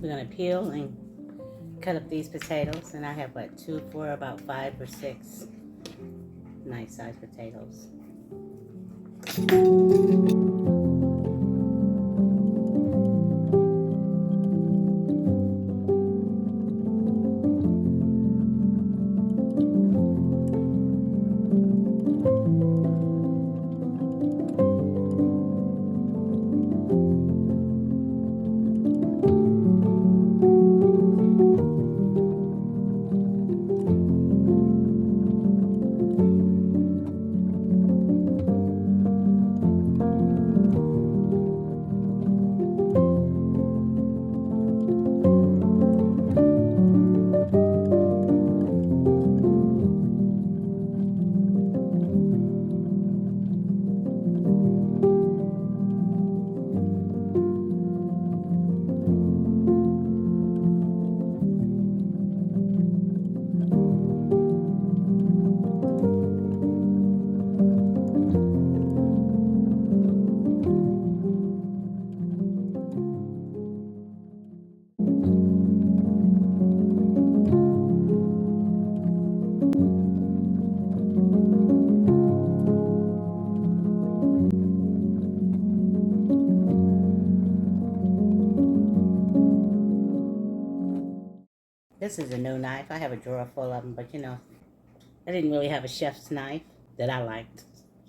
We're gonna peel and cut up these potatoes, and I have what, 2, 4, about 5 or 6 nice sized potatoes. This is a new knife. I have a drawer full of them, but you know, I didn't really have a chef's knife that I liked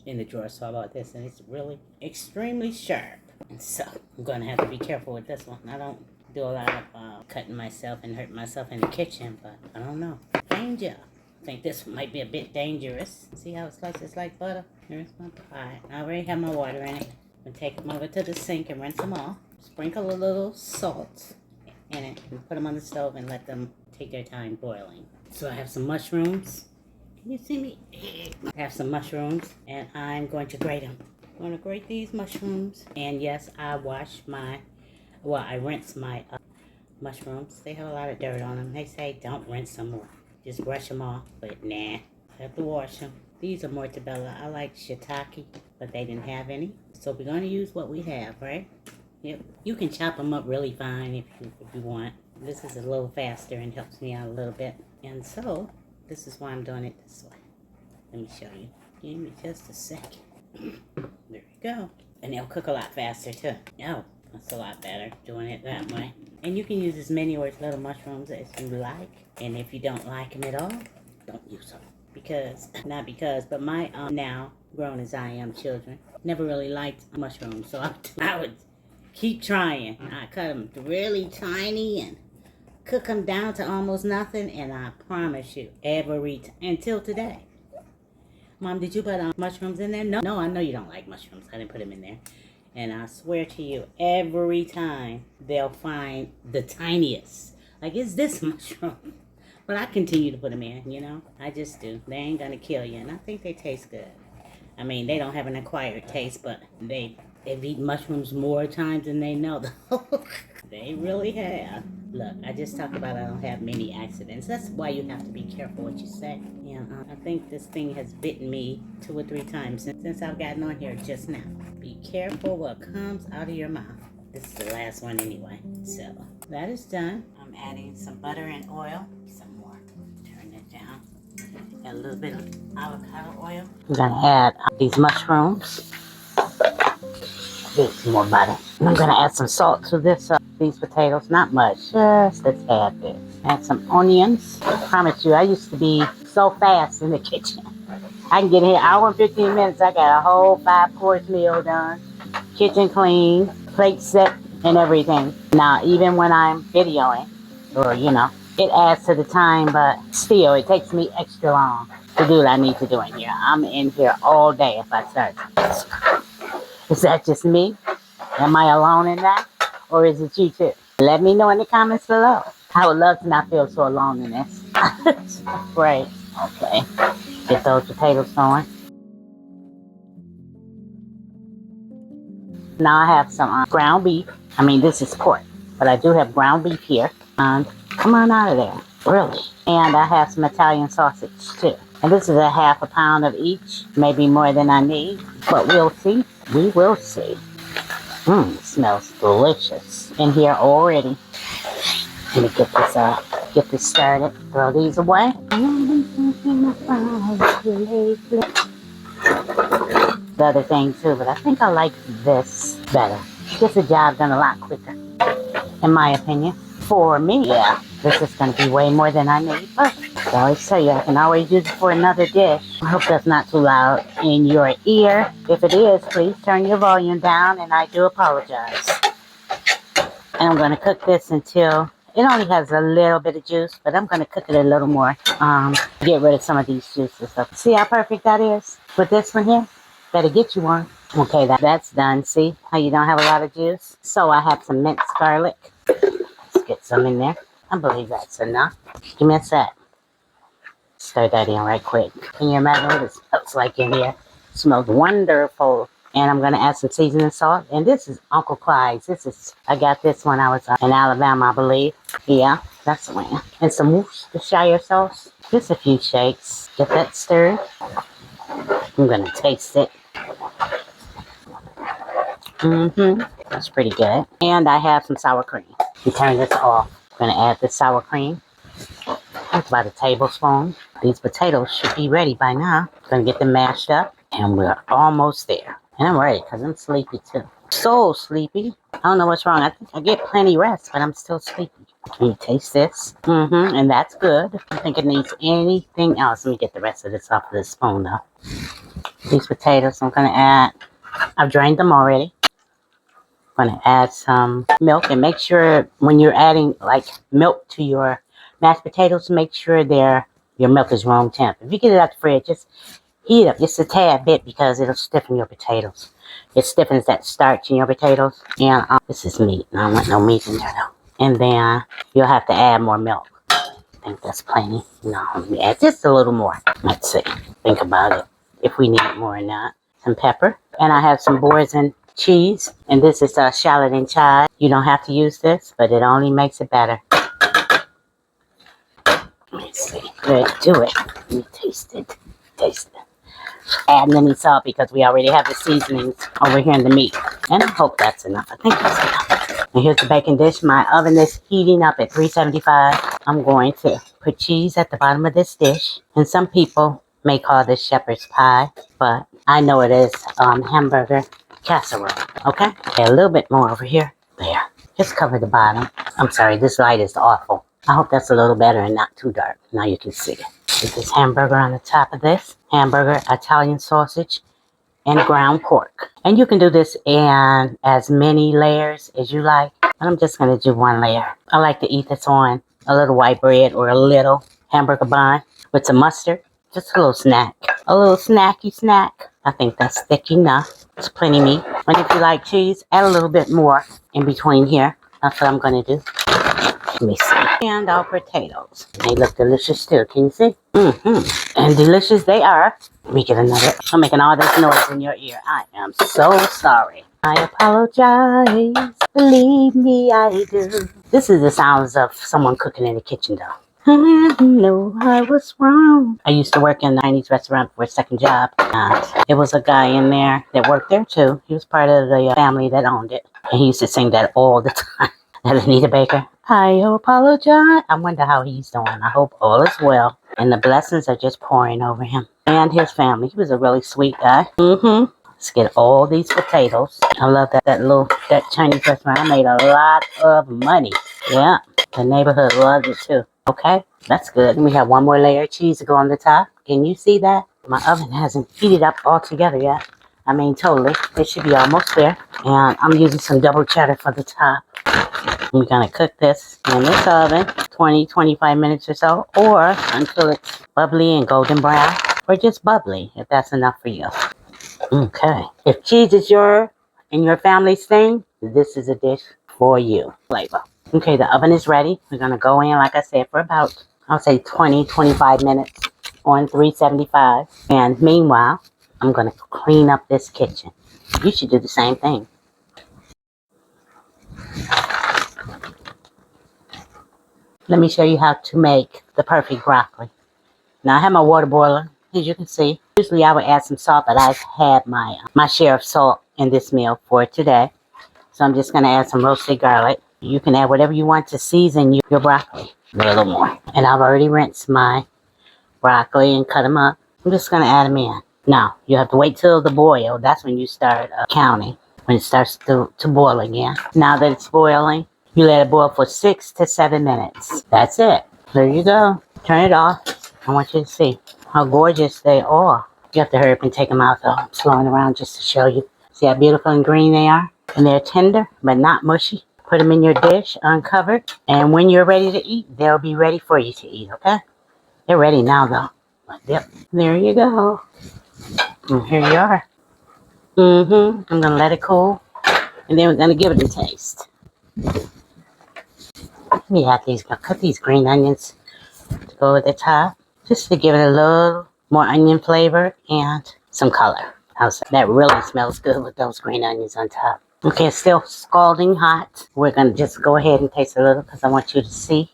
in the drawer, so I bought this, and it's really extremely sharp. And so I'm going to have to be careful with this one. I don't do a lot of cutting myself and hurting myself in the kitchen, but I don't know. Danger. I think this might be a bit dangerous. See how it slices like butter? Here's my pot. I already have my water in it. I'm going to take them over to the sink and rinse them off. Sprinkle a little salt in it and put them on the stove and let them take their time boiling. So I have some mushrooms. Can you see me? I have some mushrooms and I'm going to grate them. I'm going to grate these mushrooms. And yes, I rinse my mushrooms. They have a lot of dirt on them. They say don't rinse them more. Just brush them off, but nah. I have to wash them. These are mortadella. I like shiitake, but they didn't have any. So we're going to use what we have, right? Yep. You can chop them up really fine if you want. This is a little faster and helps me out a little bit. And so, this is why I'm doing it this way. Let me show you. Give me just a second. There we go. And they'll cook a lot faster too. Oh, that's a lot better doing it that way. And you can use as many or as little mushrooms as you like. And if you don't like them at all, don't use them. But my now grown as I am children never really liked mushrooms. So I would keep trying. I cut them really tiny and cook them down to almost nothing, and I promise you, until today. Mom, did you put mushrooms in there? No, I know you don't like mushrooms. I didn't put them in there. And I swear to you, every time they'll find the tiniest. Like, is this mushroom? But I continue to put them in, you know. I just do. They ain't gonna kill you, and I think they taste good. I mean, they don't have an acquired taste, but they've eaten mushrooms more times than they know. They really have. Look, I just talked about I don't have many accidents. That's why you have to be careful what you say. Yeah, I think this thing has bitten me 2 or 3 times since I've gotten on here just now. Be careful what comes out of your mouth. This is the last one anyway. So, that is done. I'm adding some butter and oil. Some more. Turn it down. Got a little bit of avocado oil. I'm gonna add these mushrooms. Some more butter. And I'm gonna add some salt to these potatoes. Not much, just a tad bit. Add some onions. I promise you, I used to be so fast in the kitchen. I can get here 1 hour and 15 minutes. I got a whole 5-course meal done. Kitchen clean, plate set, and everything. Now, even when I'm videoing, or you know, it adds to the time, but still, it takes me extra long to do what I need to do in here. I'm in here all day if I start. Is that just me? Am I alone in that? Or is it you too? Let me know in the comments below. I would love to not feel so alone in this. Great. Okay. Get those potatoes going. Now I have some ground beef. I mean, this is pork, but I do have ground beef here. Come on out of there. Really. And I have some Italian sausage too. And this is a ½ pound of each. Maybe more than I need. But we'll see. We will see. It smells delicious in here already. Let me get this started. Throw these away. The other thing too, but I think I like this better. Gets the job done a lot quicker, in my opinion. For me, yeah, this is going to be way more than I need. But I always tell you, I can always use it for another dish. I hope that's not too loud in your ear. If it is, please turn your volume down, and I do apologize. And I'm going to cook this until it only has a little bit of juice, but I'm going to cook it a little more. Get rid of some of these juices. So see how perfect that is with this one here? Better get you one. Okay, that's done. See how you don't have a lot of juice? So I have some minced garlic. Let's get some in there. I believe that's enough. Give me a sec. Stir that in right quick. Can you imagine what it smells like in here? It smells wonderful. And I'm going to add some seasoning salt. And this is Uncle Clyde's. I got this when I was in Alabama, I believe. Yeah, that's the one. And some Worcestershire sauce. Just a few shakes. Get that stirred. I'm going to taste it. That's pretty good. And I have some sour cream. You turn this off. I'm going to add the sour cream. That's about a tablespoon. These potatoes should be ready by now. I'm going to get them mashed up. And we're almost there. And I'm ready because I'm sleepy too. So sleepy. I don't know what's wrong. I think I get plenty rest, but I'm still sleepy. Can you taste this? And that's good. I don't think it needs anything else. Let me get the rest of this off of this spoon though. These potatoes I'm going to add. I've drained them already. I'm going to add some milk, and make sure when you're adding like milk to your mashed potatoes, make sure your milk is room temp. If you get it out the fridge, just heat it up just a tad bit because it'll stiffen your potatoes. It stiffens that starch in your potatoes. And this is meat. I don't want no meat in there though. And then you'll have to add more milk. I think that's plenty. No, let me add just a little more. Let's see. Think about it. If we need more or not. Some pepper. And I have some Boursin cheese. And this is shallot and chive. You don't have to use this, but it only makes it better. Let's see. Let's do it. Let me taste it. Taste it. Adding any salt because we already have the seasonings over here in the meat. And I hope that's enough. I think that's enough. And here's the baking dish. My oven is heating up at 375. I'm going to put cheese at the bottom of this dish. And some people may call this shepherd's pie, but I know it is hamburger casserole. Okay? Okay, a little bit more over here. There. Just cover the bottom. I'm sorry, this light is awful. I hope that's a little better and not too dark. Now you can see it. Put this hamburger on the top of this. Hamburger, Italian sausage, and ground pork. And you can do this in as many layers as you like. But I'm just going to do one layer. I like to eat this on a little white bread or a little hamburger bun with some mustard. Just a little snack. A little snacky snack. I think that's thick enough. It's plenty meat. And if you like cheese, add a little bit more in between here. That's what I'm going to do. Let me see. And our potatoes. They look delicious too. Can you see? And delicious they are. Let me get another. I'm making all this noise in your ear. I am so sorry. I apologize. Believe me, I do. This is the sounds of someone cooking in the kitchen though. I know I was wrong. I used to work in the Chinese restaurant for a second job. There was a guy in there that worked there too. He was part of the family that owned it. And he used to sing that all the time. Anita Baker. I apologize. I wonder how he's doing. I hope all is well. And the blessings are just pouring over him. And his family. He was a really sweet guy. Let's get all these potatoes. I love that Chinese restaurant. I made a lot of money. Yeah. The neighborhood loved it too. Okay. That's good. And we have one more layer of cheese to go on the top. Can you see that? My oven hasn't heated up all together yet. I mean, totally. It should be almost there. And I'm using some double cheddar for the top. We're going to cook this in this oven 20-25 minutes or so, or until it's bubbly and golden brown, or just bubbly if that's enough for you. Okay. If cheese is your family's thing, this is a dish for you. Flavor. Okay, the oven is ready. We're going to go in, like I said, for about, I'll say 20-25 minutes on 375. And meanwhile, I'm going to clean up this kitchen. You should do the same thing. Let me show you how to make the perfect broccoli. Now, I have my water boiler, as you can see. Usually, I would add some salt, but I've had my share of salt in this meal for today. So, I'm just going to add some roasted garlic. You can add whatever you want to season your broccoli. A little more. And I've already rinsed my broccoli and cut them up. I'm just going to add them in. Now, you have to wait till the boil. That's when you start counting. When it starts to boil again. Now that it's boiling, you let it boil for 6 to 7 minutes. That's it. There you go. Turn it off. I want you to see how gorgeous they are. You have to hurry up and take them out though. I'm slowing around just to show you. See how beautiful and green they are? And they're tender, but not mushy. Put them in your dish, uncovered. And when you're ready to eat, they'll be ready for you to eat, okay? They're ready now though. Yep. There you go. And here you are. I'm going to let it cool. And then we're going to give it a taste. Let me add these, cut these green onions to go at the top. Just to give it a little more onion flavor and some color. That really smells good with those green onions on top. Okay, it's still scalding hot. We're going to just go ahead and taste a little because I want you to see.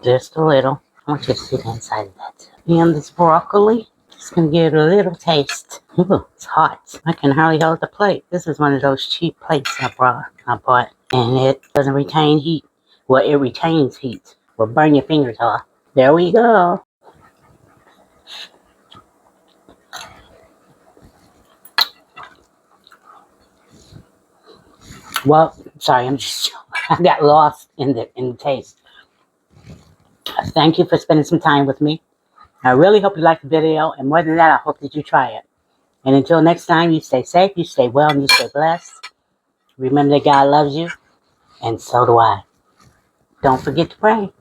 Just a little. I want you to see the inside of that. And this broccoli, just going to give it a little taste. Ooh, it's hot. I can hardly hold the plate. This is one of those cheap plates I bought. And it doesn't retain heat. Well, it retains heat. Will burn your fingers off. There we go. Well, sorry, I got lost in the taste. Thank you for spending some time with me. I really hope you liked the video, and more than that, I hope that you try it. And until next time, you stay safe, you stay well, and you stay blessed. Remember that God loves you, and so do I. Don't forget to pray.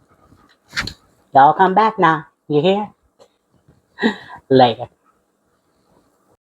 Y'all come back now. You hear? Later.